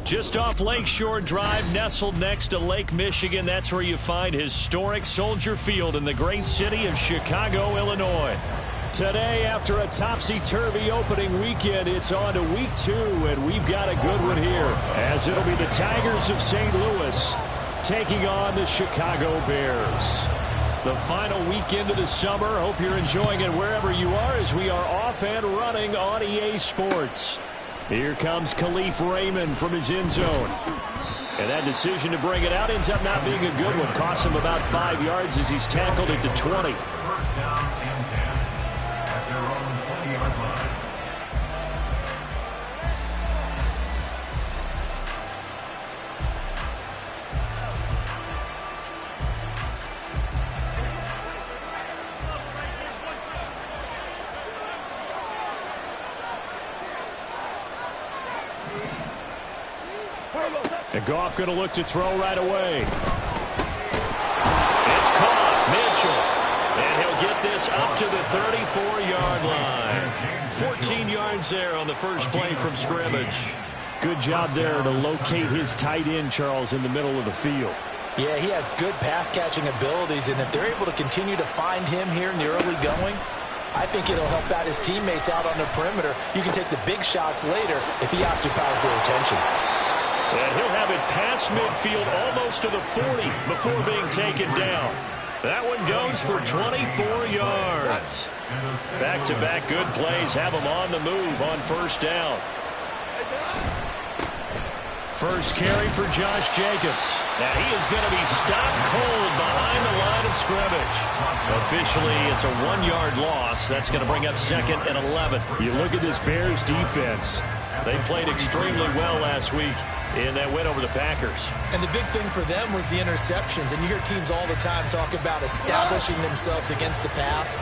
Just off Lakeshore Drive, nestled next to Lake Michigan. That's where you find historic Soldier Field in the great city of Chicago, Illinois. Today, after a topsy-turvy opening weekend, it's on to week 2, and we've got a good one here, as it'll be the Tigers of St. Louis taking on the Chicago Bears. The final weekend of the summer. Hope you're enjoying it wherever you are, as we are off and running on EA Sports. Here comes Khalif Raymond from his end zone. And that decision to bring it out ends up not being a good one. Costs him about 5 yards as he's tackled at the 20. First down and 10 at their own 20-yard line. And Goff going to look to throw right away. It's caught. Mitchell. And he'll get this up to the 34-yard line. 14 yards there on the first play from scrimmage. Good job there to locate his tight end, Charles, in the middle of the field. Yeah, he has good pass-catching abilities, and if they're able to continue to find him here in the early going, I think it'll help out his teammates out on the perimeter. You can take the big shots later if he occupies their attention. And he'll have it past midfield almost to the 40 before being taken down. That one goes for 24 yards. Back-to-back good plays have him on the move on first down. First carry for Josh Jacobs. Now he is going to be stopped cold behind the line of scrimmage. Officially, it's a 1-yard loss. That's going to bring up 2nd and 11. You look at this Bears defense. They played extremely well last week in that win over the Packers. And the big thing for them was the interceptions. And you hear teams all the time talk about establishing themselves against the pass,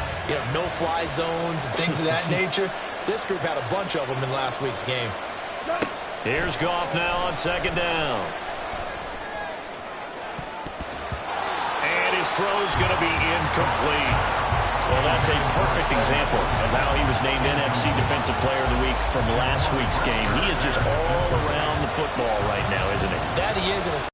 no-fly zones and things of that nature. This group had a bunch of them in last week's game. Here's Goff now on 2nd down. And his throw's going to be incomplete. Well, that's a perfect example of how he was named NFC Defensive Player of the Week from last week's game. He is just all around the football right now, isn't he? That he is. And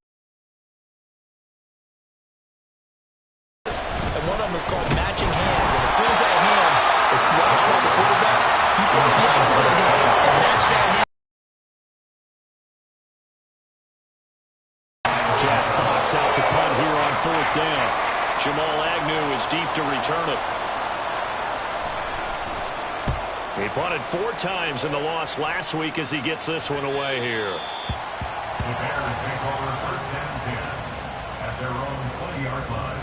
one of them is called matching hands. And as soon as that hand is watched by the quarterback, you throw the opposite hand and match that hand. Jack Fox out to punt here on 4th down. Jamal Agnew is deep to return it. He punted 4 times in the loss last week as he gets this one away here. The Bears take over first and 10 at their own 20-yard line.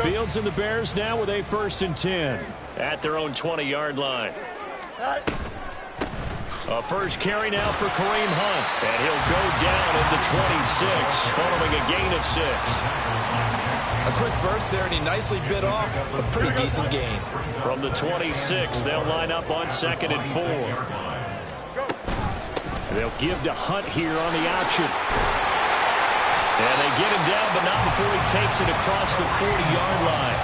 Fields and the Bears now with a 1st and 10. At their own 20-yard line. A first carry now for Kareem Hunt. And he'll go down at the 26, following a gain of 6. A quick burst there, and he nicely bit off a pretty decent gain. From the 26, they'll line up on 2nd and 4. They'll give to Hunt here on the option. And they get him down, but not before he takes it across the 40-yard line.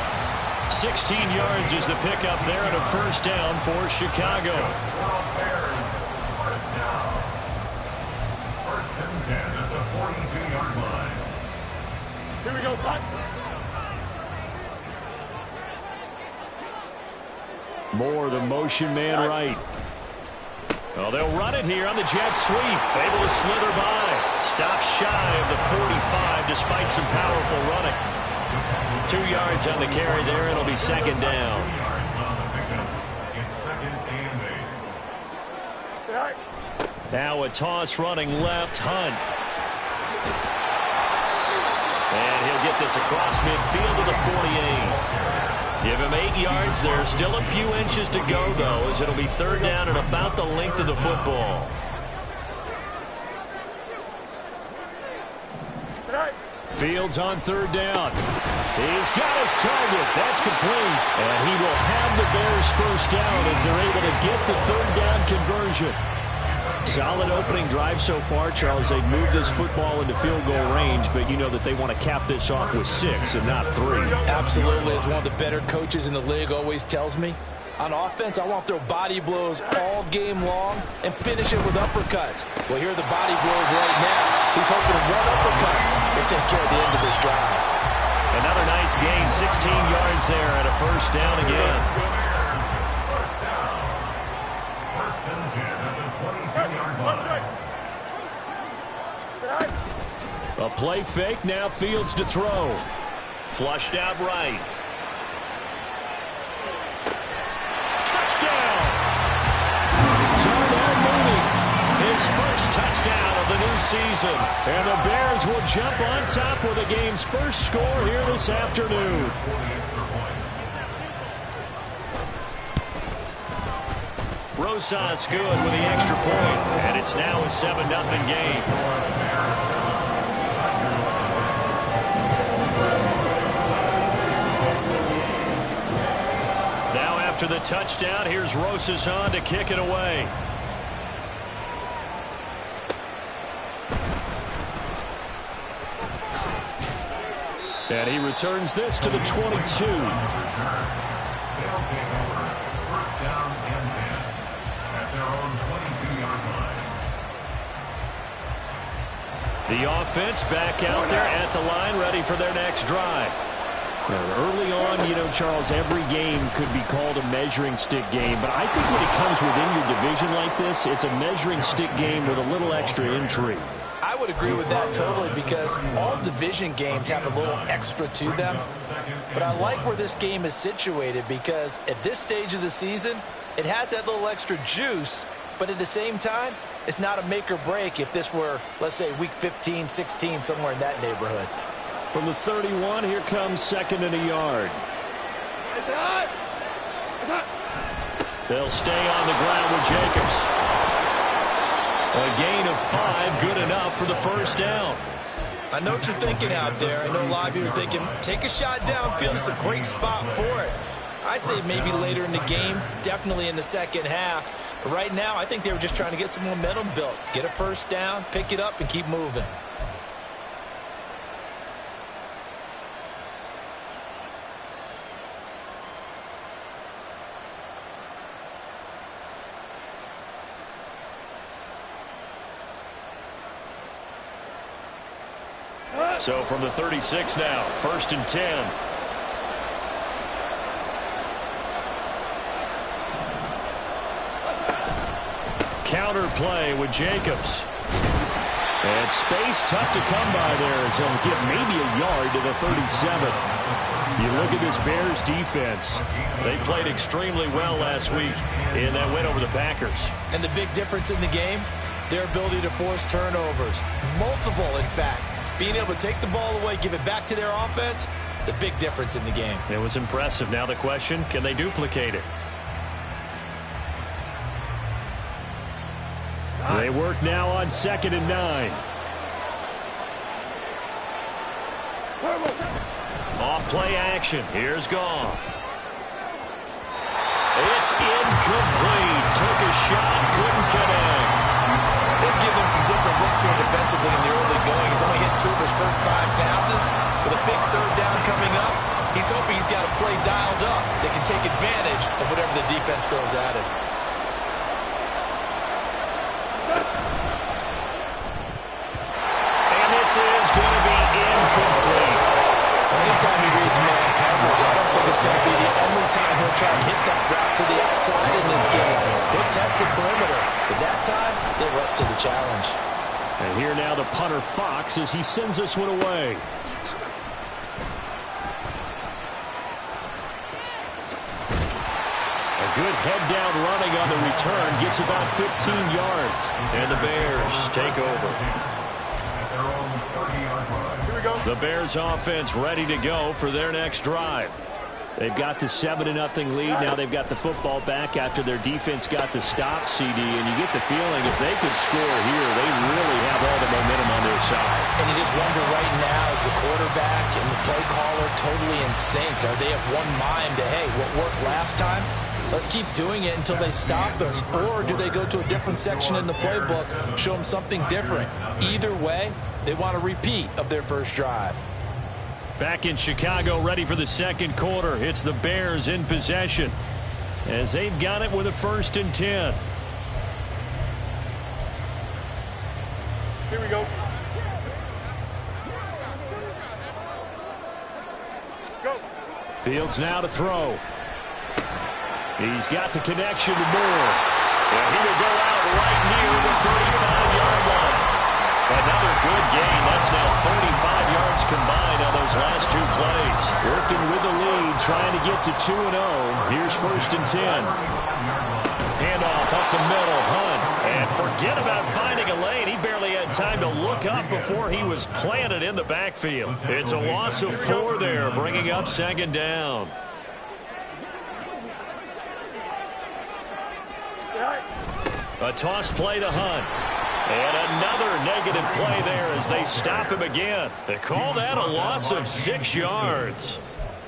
16 yards is the pickup there, and a first down for Chicago. First down. 1st and 10 at the 42-yard line. Here we go, son. More the motion man right. Well, they'll run it here on the jet sweep. Able to slither by. Stops shy of the 45 despite some powerful running. 2 yards on the carry there. It'll be 2nd down. 2 yards on the pickup. It's 2nd and 8. Now a toss running left. Hunt. And he'll get this across midfield to the 48. Give him 8 yards. There's still a few inches to go, though, as it'll be 3rd down and about the length of the football. Fields on 3rd down. He's got his target. That's complete. And he will have the Bears first down as they're able to get the 3rd down conversion. Solid opening drive so far, Charles. They've moved this football into field goal range, but you know that they want to cap this off with 6 and not 3. Absolutely. As one of the better coaches in the league always tells me, On offense, I want to throw body blows all game long and finish it with uppercuts. Well, here are the body blows right now. He's hoping one uppercut will take care of the end of this drive. Another nice gain, 16 yards there, and a first down again. First down. First and 10 at the 22-yard line. A play fake, now Fields to throw. Flushed out right. Touchdown! Darnell Mooney, his first touchdown of the new season. And the Bears will jump on top with the game's first score here this afternoon. Rosas good with the extra point, and it's now a 7-0 game. After the touchdown, here's Rosas on to kick it away. And he returns this to the 22. They'll take over. First down and 10 at their own 22-yard line. The offense back out there at the line, ready for their next drive. Early on, Charles, every game could be called a measuring stick game, but I think when it comes within your division like this, it's a measuring stick game with a little extra intrigue. I would agree with that totally, because all division games have a little extra to them. But I like where this game is situated, because at this stage of the season, it has that little extra juice, but at the same time, it's not a make or break if this were, let's say, week 15, 16, somewhere in that neighborhood. From the 31, here comes 2nd and a yard. They'll stay on the ground with Jacobs. A gain of 5, good enough for the first down. I know what you're thinking out there. I know a lot of you are thinking, take a shot downfield. It's a great spot for it. I'd say maybe later in the game, definitely in the second half. But right now, I think they were just trying to get some momentum built. Get a first down, pick it up, and keep moving. So from the 36 now, 1st and 10. Counter play with Jacobs. And space tough to come by there as he'll get maybe a yard to the 37. You look at this Bears defense. They played extremely well last week in that win over the Packers. And the big difference in the game, their ability to force turnovers. Multiple, in fact. Being able to take the ball away, give it back to their offense, the big difference in the game. It was impressive. Now the question, can they duplicate it? They work now on 2nd and 9. Off play action. Here's Goff. It's incomplete. Took a shot, couldn't connect. They've given some different looks here defensively in the early going. He's only hit 2 of his first 5 passes. With a big third down coming up, he's hoping he's got a play dialed up that can take advantage of whatever the defense throws at him. And this is going to be incomplete. Anytime he reads man coverage, I don't think it's going to be the only time he'll try and hit that route to the outside in this game. He'll test the perimeter, but that time, they were up to the challenge. And here now the punter Fox as he sends this one away. A good head down running on the return, gets about 15 yards. And the Bears take over. The Bears offense ready to go for their next drive. They've got the 7-0 lead. Now they've got the football back after their defense got the stop, CD. And you get the feeling if they could score here, they really have all the momentum on their side. And you just wonder right now, is the quarterback and the play caller totally in sync? Are they of one mind to, hey, what worked last time? Let's keep doing it until they stop us. Or do they go to a different section in the playbook, show them something different? Either way, they want a repeat of their first drive. Back in Chicago, ready for the second quarter. It's the Bears in possession. as they've got it with a 1st and 10. Here we go. Go. Fields now to throw. He's got the connection to Moore. And he will go out right near the 35-yard line. Another good gain. That's now 35 yards combined on those last 2 plays. Working with the lead, trying to get to 2-0. Here's 1st and 10. Handoff up the middle, Hunt. And forget about finding a lane. He barely had time to look up before he was planted in the backfield. It's a loss of 4 there, bringing up 2nd down. A toss play to Hunt. And another negative play there as they stop him again. They call that a loss of 6 yards.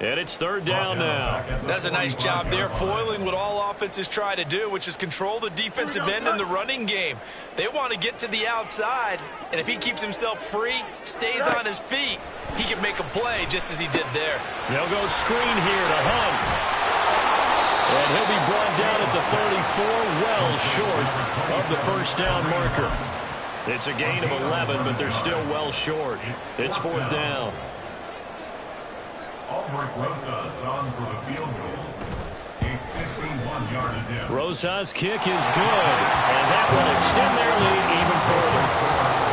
And it's 3rd down now. That's a nice job there, foiling what all offenses try to do, which is control the defensive end in the running game. They want to get to the outside, and if he keeps himself free, stays on his feet, he can make a play just as he did there. They'll go screen here to Hunt. And he'll be brought down at the 34, well short of the 1st down marker. It's a gain of 11, but they're still well short. It's 4th down. Albrecht Rosas on for the field goal. A 51-yard attempt. Rosas' kick is good, and that will extend their lead even further.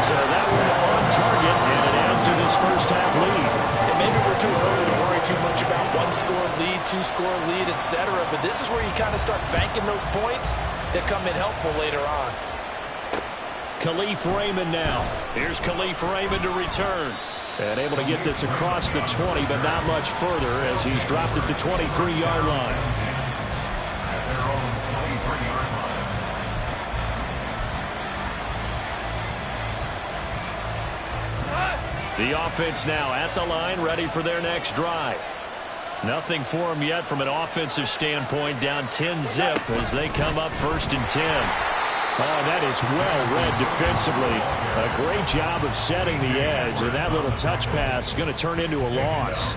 So that one on target, and it adds to this first-half lead. And maybe we're too early to worry too much about 1-score lead, 2-score lead, etc. But this is where you kind of start banking those points that come in helpful later on. Khalif Raymond now. Here's Khalif Raymond to return. And able to get this across the 20, but not much further as he's dropped it to 23-yard line. At their own 23-yard line. The offense now at the line, ready for their next drive. Nothing for them yet from an offensive standpoint, down 10-zip as they come up 1st and 10. Oh, that is well read defensively. A great job of setting the edge, and that little touch pass is going to turn into a loss.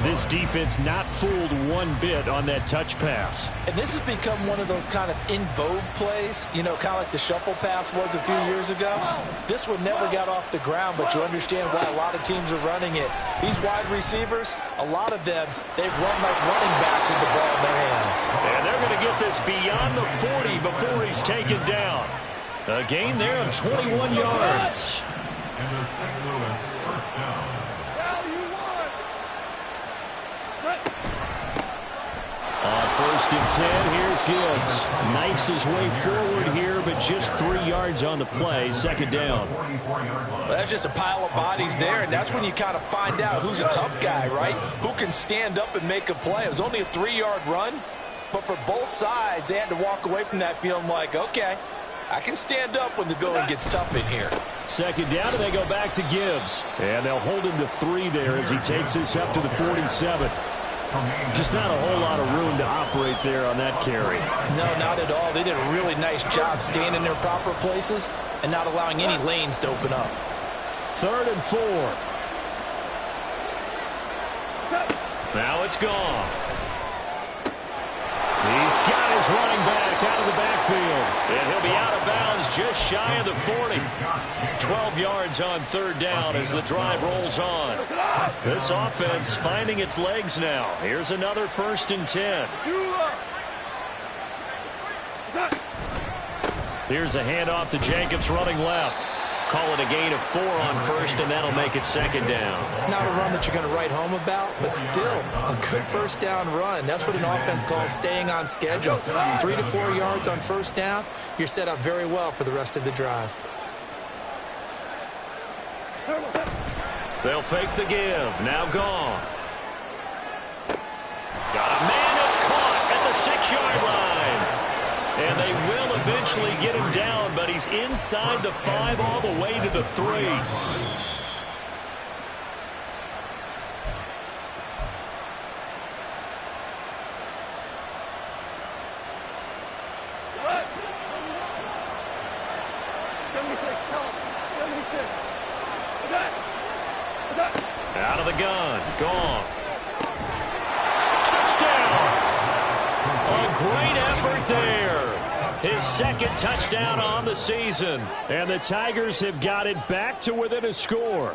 This defense not fooled one bit on that touch pass. And this has become one of those kind of in vogue plays, you know, kind of like the shuffle pass was a few years ago. This one never got off the ground, but you understand why a lot of teams are running it. These wide receivers, a lot of them, they've run like running backs with the ball in their hands. And they're going to get this beyond the 40 before he's taken down. A gain there of 21 yards. And the St. Louis 1st down. On 1st and 10, here's Gibbs. Knifes his way forward here, but just 3 yards on the play. 2nd down. Well, that's just a pile of bodies there, and that's when you kind of find out who's a tough guy, right? Who can stand up and make a play. It was only a 3-yard run, but for both sides, they had to walk away from that feeling like, okay, I can stand up when the going gets tough in here. 2nd down, and they go back to Gibbs. And they'll hold him to 3 there as he takes this up to the 47. Just not a whole lot of room to operate there on that carry. No, not at all. They did a really nice job staying in their proper places and not allowing any lanes to open up. 3rd and 4. Now it's gone. He's got his running back out of the backfield. And he'll be out of bounds just shy of the 40. 12 yards on 3rd down as the drive rolls on. This offense finding its legs now. Here's another 1st and 10. Here's a handoff to Jacobs running left. Call it a gain of 4 on 1st, and that'll make it 2nd down. Not a run that you're going to write home about, but still a good 1st down run. That's what an offense calls staying on schedule. 3 to 4 yards on 1st down, you're set up very well for the rest of the drive. They'll fake the give. Now Goff. Got a man that's caught at the 6-yard line. And they will eventually get him down, but he's inside the 5 all the way to the 3. Out of the gun. Goff. Touchdown. great effort there. His second touchdown on the season. And the Tigers have got it back to within a score.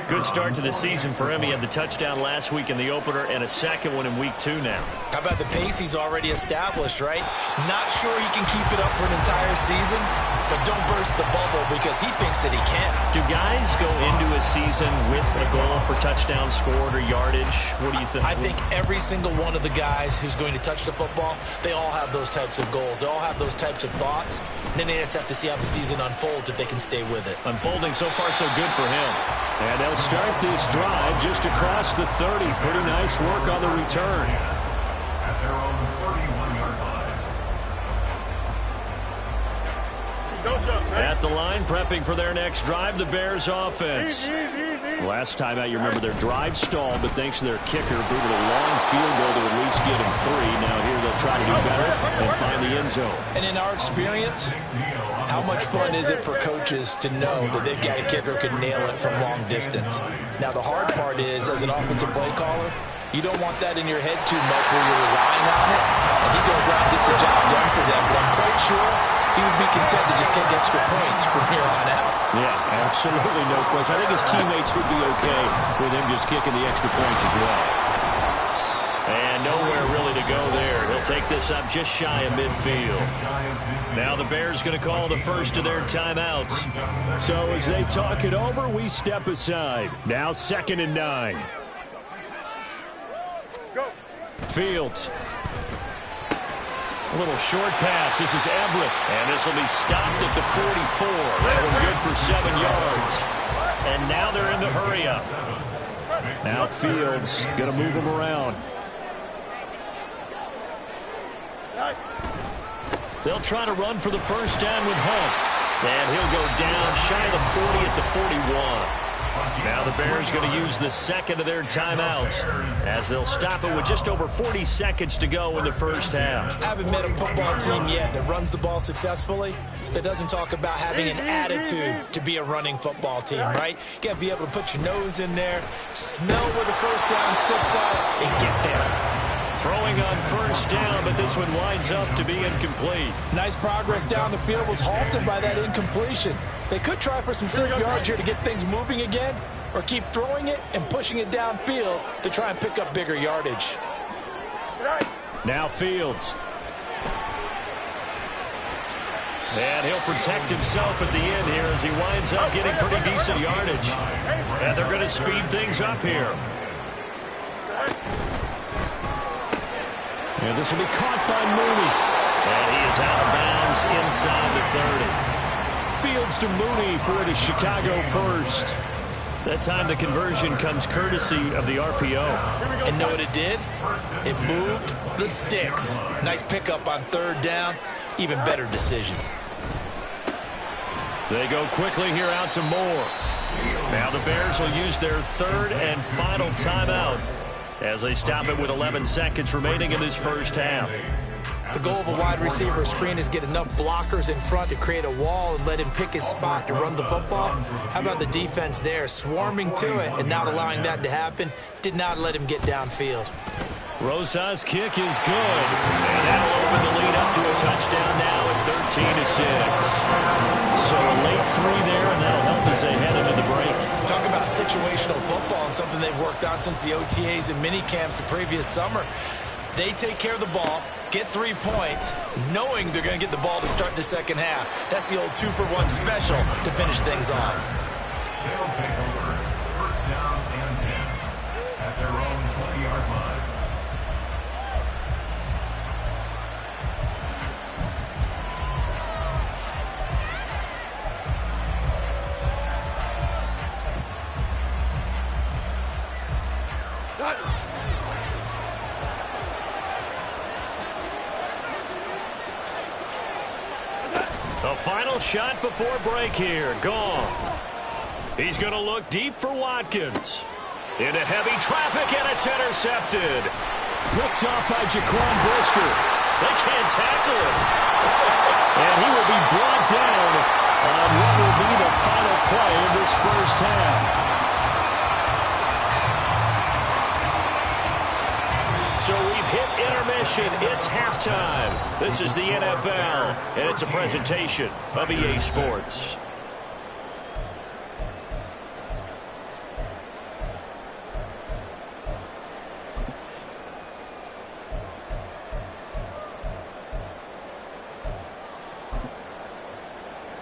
Good start to the season for him. He had the touchdown last week in the opener and a second one in week 2 now. How about the pace he's already established, right? Not sure he can keep it up for an entire season, but don't burst the bubble because he thinks that he can. Do guys go into a season with a goal for touchdown scored or yardage? What do you think? I think every single one of the guys who's going to touch the football, they all have those types of goals. They all have those types of thoughts. And then they just have to see how the season unfolds if they can stay with it. Unfolding so far so good for him. And they'll start this drive just across the 30. Pretty nice work on the return. At their own 31-yard line. Don't jump, man. At the line, prepping for their next drive, the Bears offense. Last time out, you remember their drive stalled, but thanks to their kicker, booted a long field goal to at least get him 3. Now here they'll try to do better and find the end zone. And in our experience, how much fun is it for coaches to know that they've got a kicker who can nail it from long distance? Now, the hard part is, as an offensive play caller, you don't want that in your head too much where you're relying on it. And he goes out and gets the job done for them. But I'm quite sure he would be content to just kick extra points from here on out. Yeah, absolutely no question. I think his teammates would be okay with him just kicking the extra points as well. And nowhere really to go there. He'll take this up just shy of midfield. Now the Bears going to call the first of their timeouts. So as they talk it over, we step aside. Now 2nd and 9. Go. Fields. A little short pass. This is Everett. And this will be stopped at the 44. That one good for 7 yards. And now they're in the hurry up. Now Fields going to move him around. They'll try to run for the first down with Hunt. And he'll go down shy of the 40 at the 41. Now the Bears going to use the second of their timeouts as they'll stop it with just over 40 seconds to go in the first half. I haven't met a football team yet that runs the ball successfully that doesn't talk about having an attitude to be a running football team, right? You got to be able to put your nose in there, smell where the first down sticks are, and get there. Throwing on first down, but this one winds up to be incomplete. Nice progress down the field was halted by that incompletion. They could try for some 6 yards here to get things moving again, or keep throwing it and pushing it downfield to try and pick up bigger yardage. Now Fields. And he'll protect himself at the end here as he winds up getting pretty decent yardage. And they're going to speed things up here. And this will be caught by Mooney. And he is out of bounds inside the 30. Fields to Mooney for the Chicago first. That time the conversion comes courtesy of the RPO. And know what it did? It moved the sticks. Nice pickup on 3rd down. Even better decision. They go quickly here out to Moore. Now the Bears will use their 3rd and final timeout as they stop it with 11 seconds remaining in this first half. The goal of a wide receiver screen is get enough blockers in front to create a wall and let him pick his spot to run the football. How about the defense there, swarming to it and not allowing that to happen? Did not let him get downfield. Rosas' kick is good. And that'll open the lead up to a touchdown now at 13-6. So a late 3 there, and that'll help as they head into the break. Talk about situational football and something they've worked on since the OTAs and mini camps the previous summer. They take care of the ball, get 3 points, knowing they're going to get the ball to start the second half. That's the old 2-for-1 special to finish things off. They'll take over 1st down and 10 at their own 20-yard line. The final shot before break here. Goff. He's going to look deep for Watkins. Into heavy traffic, and it's intercepted. Picked off by Jaquan Brisker. They can't tackle him. And he will be brought down on what will be the final play of this first half. So we've hit intermission. intermission. It's halftime. This is the NFL, and it's a presentation of EA Sports.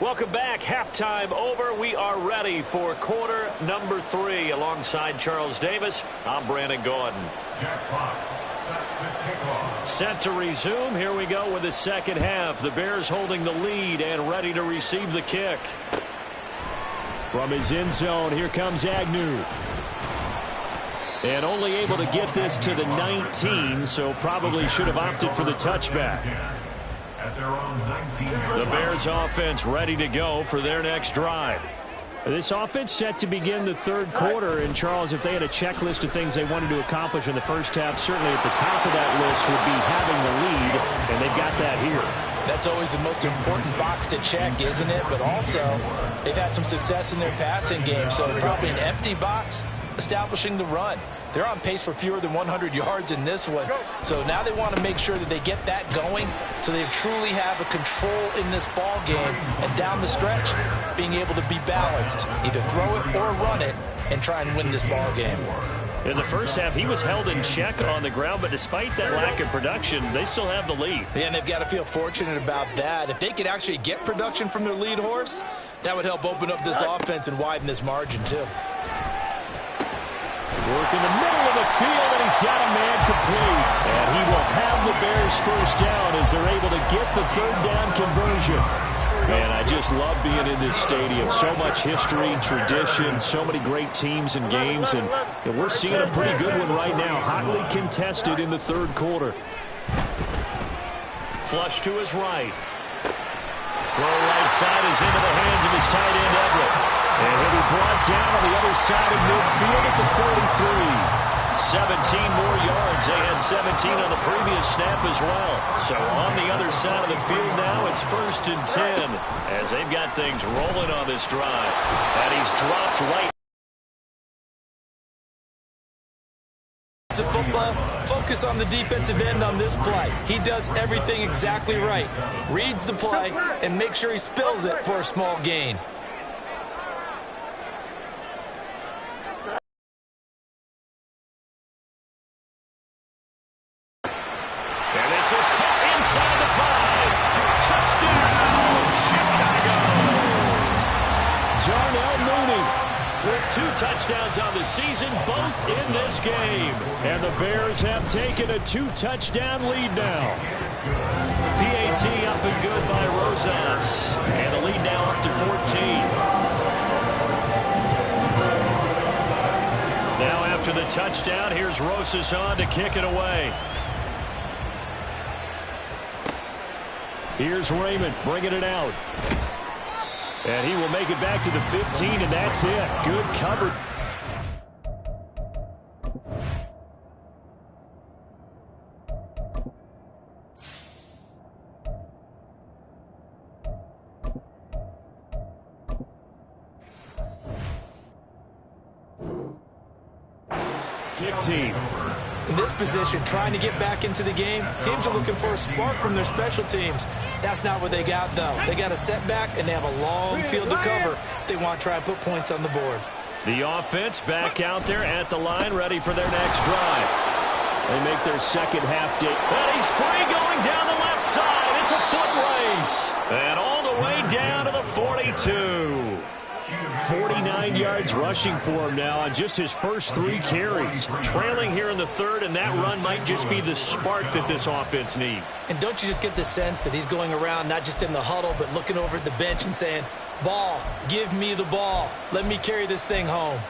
Welcome back. Halftime over. We are ready for quarter number 3. Alongside Charles Davis, I'm Brandon Gordon. Jack Fox set to kick off. Set to resume. Here we go with the second half. The Bears holding the lead and ready to receive the kick. From his end zone, here comes Agnew. And only able to get this to the 19, so probably should have opted for the touchback. At their own 19-yard The Bears offense ready to go for their next drive. This offense set to begin the third quarter. And, Charles, if they had a checklist of things they wanted to accomplish in the first half, certainly at the top of that list would be having the lead, and they've got that here. That's always the most important box to check, isn't it? But also, they've had some success in their passing game, so probably an empty box establishing the run. They're on pace for fewer than 100 yards in this one. So now they want to make sure that they get that going so they truly have a control in this ball game. And down the stretch, being able to be balanced, either throw it or run it, and try and win this ball game. In the first half, he was held in check on the ground, but despite that lack of production, they still have the lead. Yeah, and they've got to feel fortunate about that. If they could actually get production from their lead horse, that would help open up this offense and widen this margin, too. Work in the middle of the field, and he's got a man complete. And he will have the Bears first down as they're able to get the third down conversion. Man, I just love being in this stadium. So much history, tradition, so many great teams and games. And we're seeing a pretty good one right now. Hotly contested in the third quarter. Flush to his right. Throw right side is into the hands of his tight end, Everett. And he'll be brought down on the other side of midfield at the 43. 17 more yards. They had 17 on the previous snap as well. So on the other side of the field now, it's 1st and 10 as they've got things rolling on this drive. And he's dropped right. Football, focus on the defensive end on this play. He does everything exactly right. Reads the play and makes sure he spills it for a small gain. Two touchdowns on the season, both in this game. And the Bears have taken a 2-touchdown lead now. PAT up and good by Rosas. And the lead now up to 14. Now after the touchdown, here's Rosas on to kick it away. Here's Raymond bringing it out. And he will make it back to the 15, and that's it. Good cover. Kick team. In this position, trying to get back into the game, teams are looking for a spark from their special teams. That's not what they got, though. They got a setback, and they have a long field to cover if they want to try and put points on the board. The offense back out there at the line, ready for their next drive. They make their second half date. And he's free going down the left side. It's a foot race. And all the way down to the 42. 49 yards rushing for him now on just his first 3 carries. Trailing here in the third, and that run might just be the spark that this offense needs. And don't you just get the sense that he's going around not just in the huddle, but looking over at the bench and saying, ball, give me the ball. Let me carry this thing home.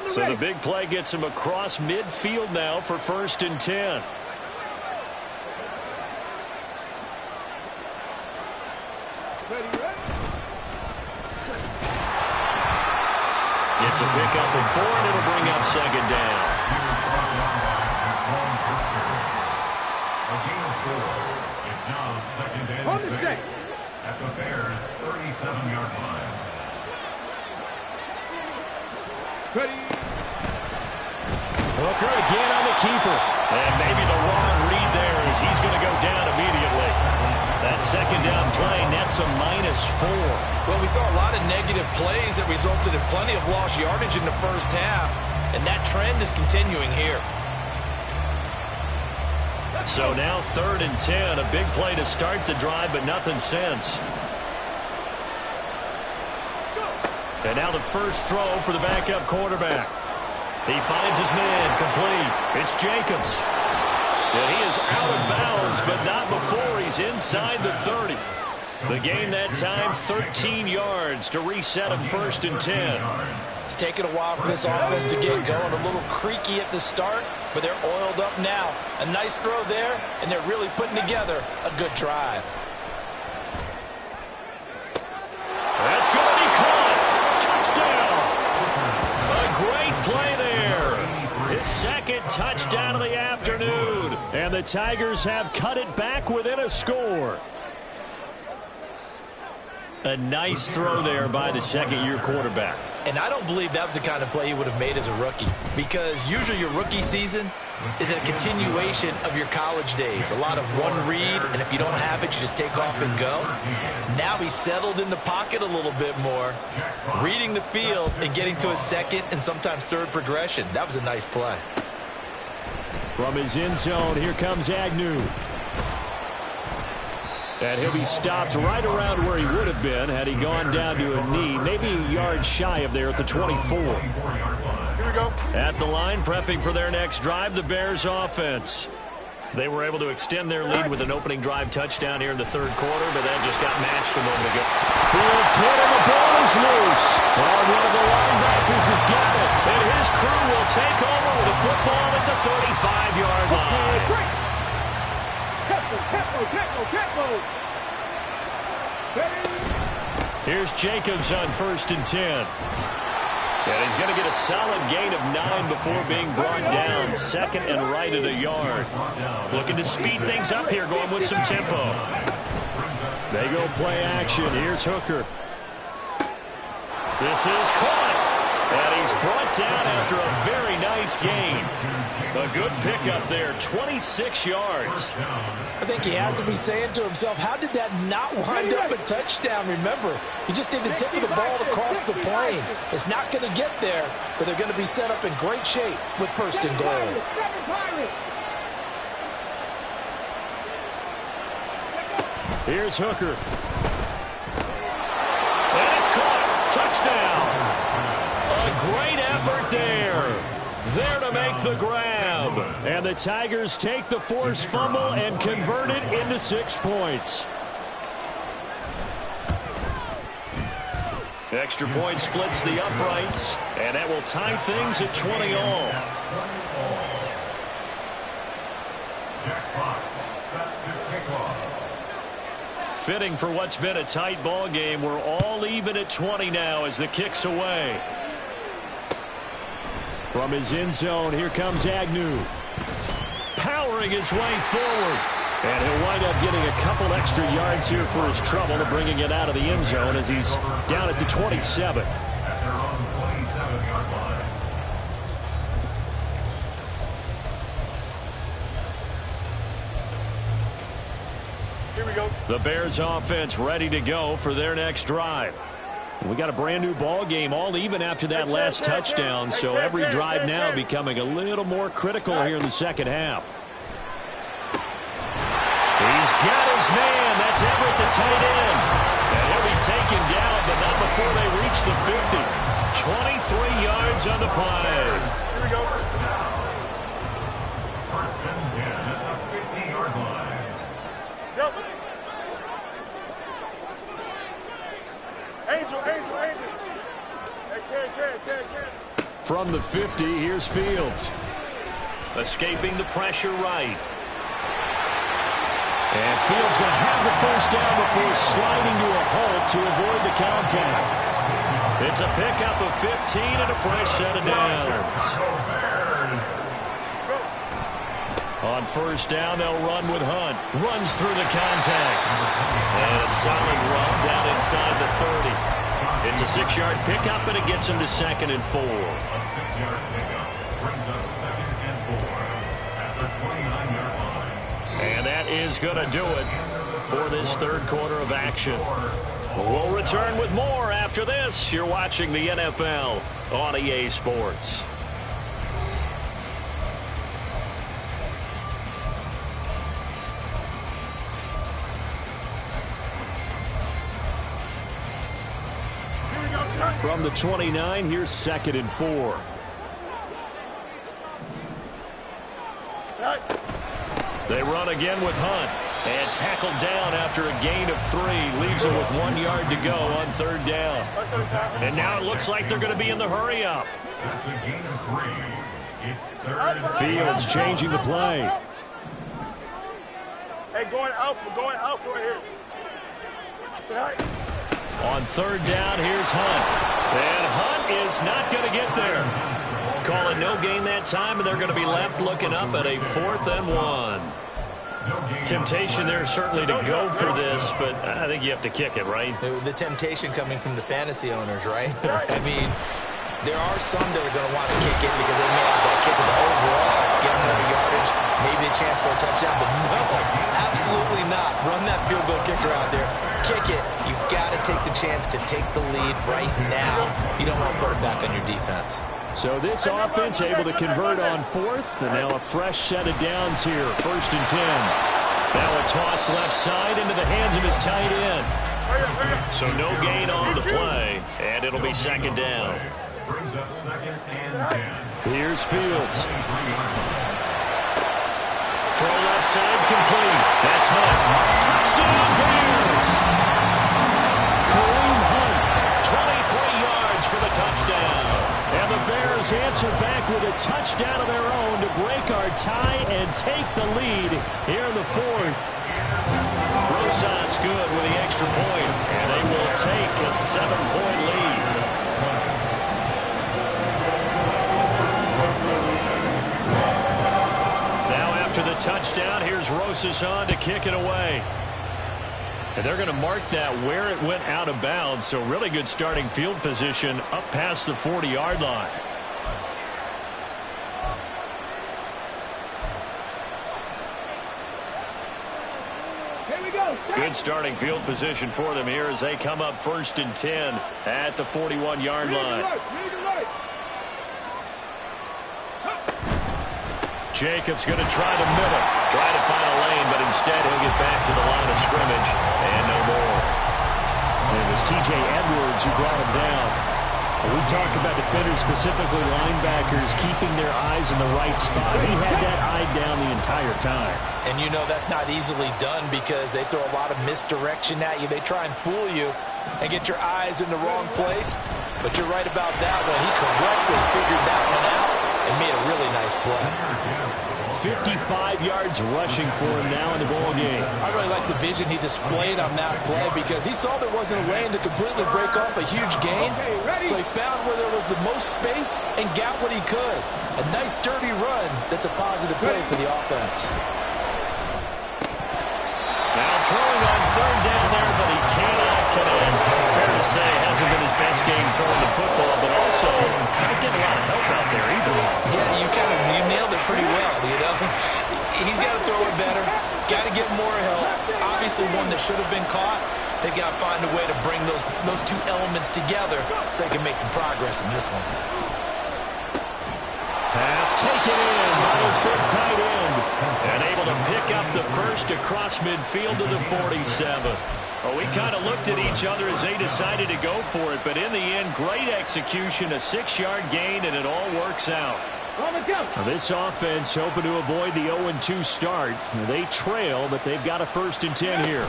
So the big play gets him across midfield now for 1st and 10. It's a pickup of 4, and it'll bring up second down. A gain of 4. It's now 2nd and 6 at the Bears' 37-yard line. Ready. Hooker again on the keeper. And maybe the wrong read there as he's going to go down immediately. That second down play nets a -4. Well, we saw a lot of negative plays that resulted in plenty of lost yardage in the first half, and that trend is continuing here. So now 3rd and 10, a big play to start the drive, but nothing since. And now the first throw for the backup quarterback. He finds his man complete. It's Jacobs. And he is out of bounds, but not before he's inside the 30. The gain that time, 13 yards to reset him 1st and 10. It's taken a while for this offense to get going. A little creaky at the start, but they're oiled up now. A nice throw there, and they're really putting together a good drive. That's going to be caught. Touchdown. A great play there. His 2nd touchdown of the afternoon. And the Tigers have cut it back within a score. A nice throw there by the 2nd-year quarterback. And I don't believe that was the kind of play he would have made as a rookie, because usually your rookie season is a continuation of your college days. A lot of one read, and if you don't have it, you just take off and go. Now he's settled in the pocket a little bit more, reading the field and getting to his 2nd and sometimes 3rd progression. That was a nice play. From his end zone, here comes Agnew. And he'll be stopped right around where he would have been had he gone down to a knee, maybe a yard shy of there at the 24. Here we go. At the line, prepping for their next drive, the Bears offense. They were able to extend their lead with an opening drive touchdown here in the 3rd quarter, but that just got matched a moment ago. Fields hit and the ball is loose. And one of the linebackers has got it. And his crew will take over with a football at the 35-yard line. Here's Jacobs on 1st and 10. And he's going to get a solid gain of 9 before being brought down. 2nd and right at a yard. Looking to speed things up here, going with some tempo. They go play action. Here's Hooker. This is caught. And he's brought down after a very nice gain. A good pickup there, 26 yards. I think he has to be saying to himself, how did that not wind up a touchdown? Remember, he just did the tip of the ball across the plane. It's not going to get there, but they're going to be set up in great shape with 1st and goal. Here's Hooker. And it's caught. Touchdown. A great effort there. There to make the grab. And the Tigers take the forced fumble and convert it into 6 points. Extra point splits the uprights, and that will tie things at 20 all. Jack Fox set to kick off. Fitting for what's been a tight ball game. We're all even at 20 now as the kick's away. From his end zone, here comes Agnew. Powering his way forward. And he'll wind up getting a couple extra yards here for his trouble to bringing it out of the end zone as he's down at the 27. At their own 27-yard line. Here we go. The Bears offense ready to go for their next drive. We got a brand new ball game, all even after that last touchdown, so every drive now becoming a little more critical here in the second half. He's got his man. That's Everett, the tight end. And he'll be taken down, but not before they reach the 50. 23 yards on the play. Here we go. First and 10 at the 50-yard line. Go. Angel. Hey, can. From the 50, here's Fields. Escaping the pressure right. And Fields going to have the first down before sliding to a halt to avoid the contact. It's a pickup of 15 and a fresh set of downs. On first down, they'll run with Hunt. Runs through the contact. And a solid run down inside the 30. It's a 6-yard pickup, and it gets him to 2nd and 4. A 6-yard pickup brings up 2nd and 4 at the 29-yard line. And that is going to do it for this third quarter of action. We'll return with more after this. You're watching the NFL on EA Sports. From the 29, here's 2nd and 4. They run again with Hunt. And tackled down after a gain of 3. Leaves him with 1 yard to go on 3rd down. And now it looks like they're going to be in the hurry-up. That's a gain of 3. It's 3rd and Fields changing the play. Hey, going out. We're going out right here. On 3rd down, here's Hunt. And Hunt is not going to get there. Call it no gain that time, and they're going to be left looking up at a 4th and 1. Temptation there certainly to go for this, but I think you have to kick it, right? The temptation coming from the fantasy owners, right? I mean, there are some that are going to want to kick it because they may have that kick of the overall, get more yardage, maybe a chance for a touchdown, but no, absolutely not. Run that field goal kicker out there. Kick it. You got to take the chance to take the lead right now. You don't want to put it back on your defense. So this offense able to convert on 4th, and now a fresh set of downs here. 1st and 10. Now a toss left side into the hands of his tight end. So no gain on the play, and it'll be 2nd down. brings up 2nd and 10. Here's Fields. Throw left side complete. That's Hunt. Touchdown Bears! Kareem Hunt, 23 yards for the touchdown. And the Bears answer back with a touchdown of their own to break our tie and take the lead here in the 4th. Rosas good with the extra point, and they will take a 7-point lead. Now after the touchdown, here's Rosas on to kick it away. And they're going to mark that where it went out of bounds, so really good starting field position up past the 40-yard line. Good starting field position for them here as they come up 1st and 10 at the 41-yard line. Jacobs going to try the middle, try to find a lane, but instead he'll get back to the line of scrimmage and no more. It was T.J. Edwards who brought him down. We talk about defenders, specifically linebackers, keeping their eyes in the right spot. He had that eye down the entire time. And you know that's not easily done because they throw a lot of misdirection at you. They try and fool you and get your eyes in the wrong place. But you're right about that one. He correctly figured that one out and made a really nice play. 55 yards rushing for him now in the ball game. I really like the vision he displayed on that play because he saw there wasn't a lane to completely break off a huge gain. So he found where there was the most space and got what he could. A nice dirty run that's a positive play for the offense. Now throwing on 3rd down there, but he cannot connect. Fair to say, hasn't been his best game throwing the football, but also not getting a lot of help out there either. Yeah, you nailed it pretty well, you know. He's got to throw it better, got to get more help. Obviously one that should have been caught. They've got to find a way to bring those two elements together so they can make some progress in this one. Pass taken in by his big tight end. And able to pick up the first across midfield to the 47. Well, we kind of looked at each other as they decided to go for it. But in the end, great execution, a 6-yard gain, and it all works out. Now this offense hoping to avoid the 0-2 start. They trail, but they've got a 1st and 10 here.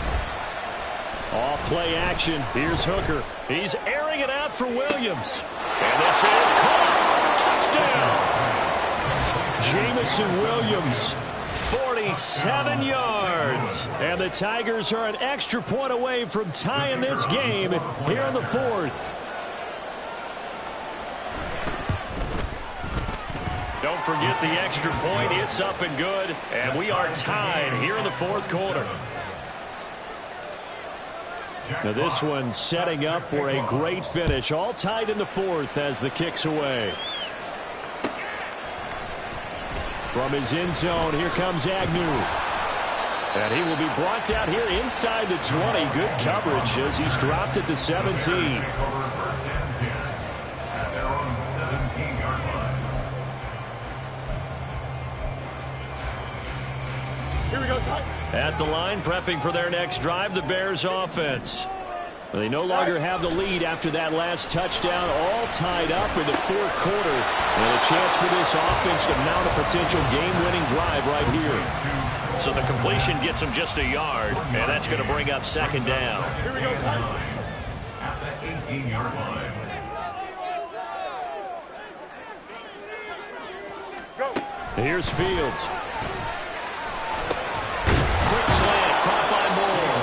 Off play action. Here's Hooker. He's airing it out for Williams. And this is caught. Touchdown. Jamison Williams. 47 yards. And the Tigers are an extra point away from tying this game here in the 4th. Don't forget the extra point. It's up and good. And we are tied here in the 4th quarter. Now this one setting up for a great finish. All tied in the 4th as the kick's away. From his end zone, here comes Agnew. And he will be brought down here inside the 20. Good coverage as he's dropped at the 17. First and 10 at their own 17-yard line. Here we go, son. At the line, prepping for their next drive, the Bears offense. They no longer have the lead after that last touchdown, all tied up in the fourth quarter. And a chance for this offense to mount a potential game-winning drive right here. So the completion gets him just a yard, and that's going to bring up second down. Here we go, son. At the 18-yard line. Go. Here's Fields. Quick slant, caught by Moore.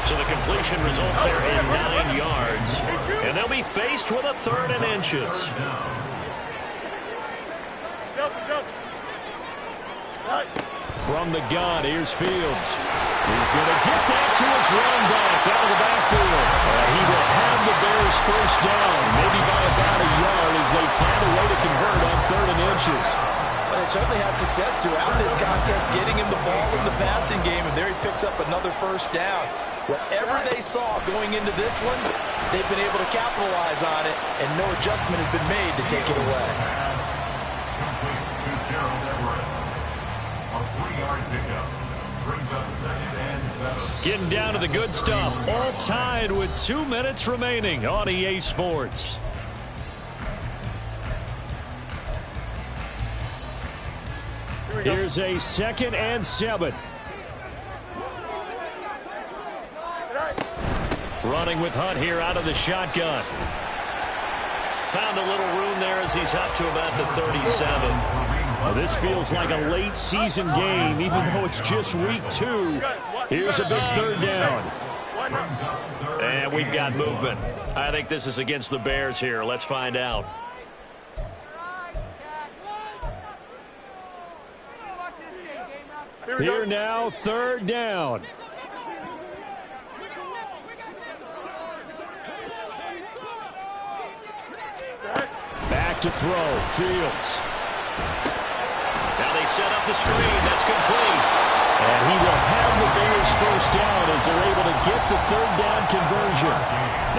So the completion results there in 9 yards. And they'll be faced with a 3rd and inches. Delta, Delta. Right. From the gun, here's Fields. He's going to get that to his running back out of the backfield. He will have the Bears first down, maybe by about a yard as they find a way to convert on 3rd and inches. But they certainly had success throughout this contest, getting him the ball in the passing game, and there he picks up another first down. Whatever they saw going into this one, they've been able to capitalize on it, and no adjustment has been made to take it away. Complete to Gerald Everett. A 3-yard pickup brings up 2nd and 7. Getting down to the good stuff, all tied with 2 minutes remaining on EA Sports. Here's a 2nd and 7. Running with Hunt here out of the shotgun. Found a little room there as he's up to about the 37. Well, this feels like a late season game, even though it's just week 2. Here's a big 3rd down. And we've got movement. I think this is against the Bears here. Let's find out. Here now, 3rd down. Back to throw, Fields. Now they set up the screen. That's complete. And he will have the Bears first down as they're able to get the 3rd down conversion.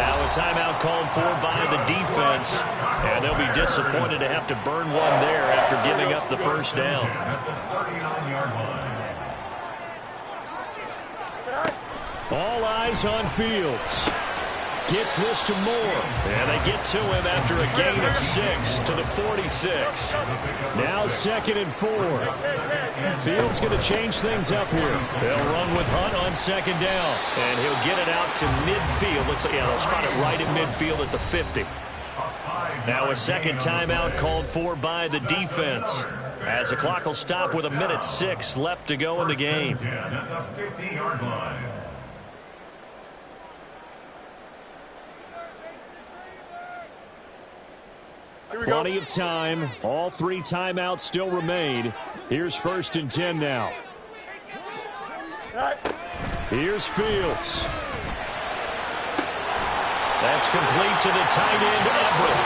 Now a timeout called for by the defense. And they'll be disappointed to have to burn one there after giving up the first down. At the 39-yard line. All eyes on Fields. Gets this to Moore. And they get to him after a gain of 6 to the 46. Now 2nd and 4. Fields going to change things up here. They'll run with Hunt on 2nd down. And he'll get it out to midfield. Looks like, yeah, they'll spot it right at midfield at the 50. Now a 2nd timeout called for by the defense, as the clock will stop with 1:06 left to go in the game. At the 50-yard line. Plenty of time. All 3 timeouts still remain. Here's 1st and 10 now. Here's Fields. That's complete to the tight end, Everett.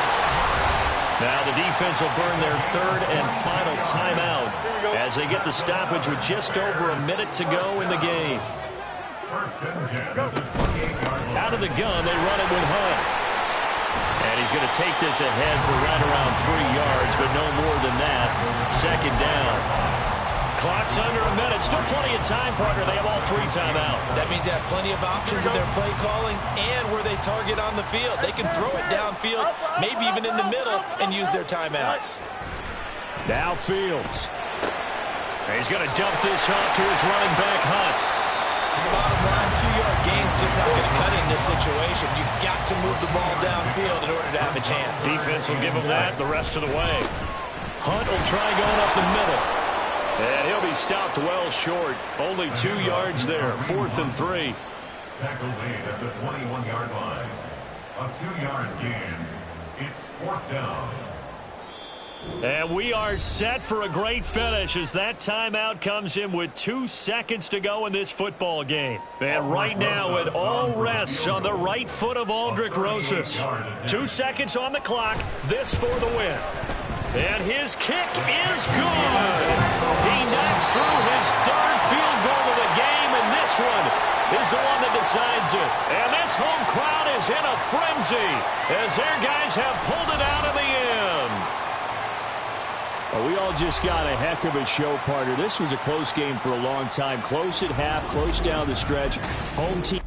Now the defense will burn their 3rd and final timeout as they get the stoppage with just over a minute to go in the game. First and 10 at the 28-yard line. Out of the gun, they run it with Hunt. And he's going to take this ahead for right around 3 yards, but no more than that. 2nd down. Clock's under a minute. Still plenty of time, partner. They have all 3 timeouts. That means they have plenty of options in their play calling and where they target on the field. They can throw it downfield, maybe even in the middle, and use their timeouts. Now Fields. And he's going to dump this off to his running back, Hunt. Bottom line, 2-yard gain's just not going to cut in this situation. You've got to move the ball downfield in order to have a chance. Defense will give him that the rest of the way. Hunt will try going up the middle. And he'll be stopped well short. Only 2 yards there. 4th and 3. Tackle made at the 21-yard line. A 2-yard gain. It's 4th down. And we are set for a great finish as that timeout comes in with 2 seconds to go in this football game. And right now it all rests on the right foot of Aldrick Rosas. 2 seconds on the clock. This for the win. And his kick is good. He knocks through his third field goal of the game, and this one is the one that decides it. And this home crowd is in a frenzy as their guys have pulled it out in the end. Well, we all just got a heck of a show, partner. This was a close game for a long time. Close at half, close down the stretch. Home team.